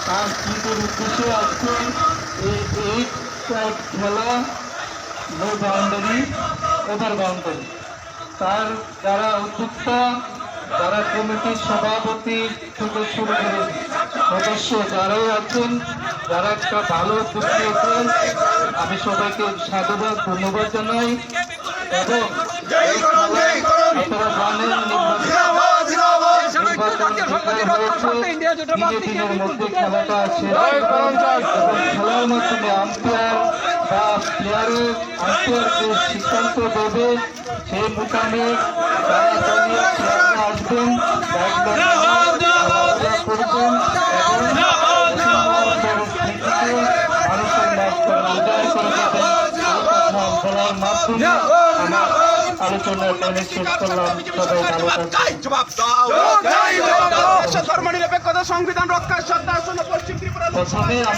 তার স্মৃতির উদ্দেশ্যে আজকে এই খেলা নো বাউন্ডারি ওভার বাউন্ডারি। তার যারা উদ্যোক্তা, যারা কমিটির সভাপতি থেকে শুরু করে সদস্য যারাই আছেন, যারা একটা ভালো উদ্যোগ নিয়েছেন, আমি সবাইকে সাধুবাদ ধন্যবাদ জানাই। এবং আপনারা জানেন দিনের মধ্যে খেলাটা আছে এবং খেলার মাধ্যমে আম্পায়ার বা প্লেয়ারের আম্পায়ার যে সিদ্ধান্ত দেবে সেই মোতাবেক তারা দলীয় খেলাটা আসবেন, করবেন এবং মানুষের ম্যাচটা উদয় করে দেবেন বলার মাধ্যমে আমার আলোচনা টেনে শেষ করলাম। সবাই ভালো থাকবেন। ধর্মনিরপেক্ষতা সংবিধান রক্ষার সত্তা পশ্চিম ত্রিপুরা।